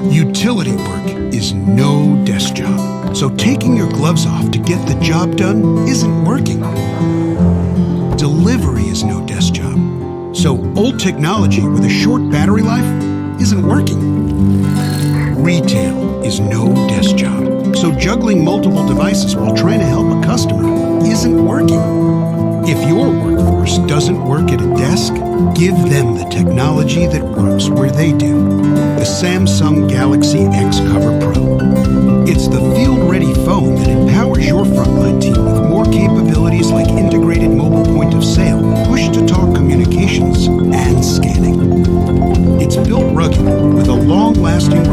Utility work is no desk job, so taking your gloves off to get the job done isn't working. Delivery is no desk job, so old technology with a short battery life isn't working. Retail is no desk job, so juggling multiple devices while trying to help a customer isn't working. If your workforce doesn't work at a desk, give them the technology that works where they do. The Samsung Galaxy Xcover Pro. It's the field-ready phone that empowers your frontline team with more capabilities like integrated mobile point of sale, push-to-talk communications, and scanning. It's built rugged with a long-lasting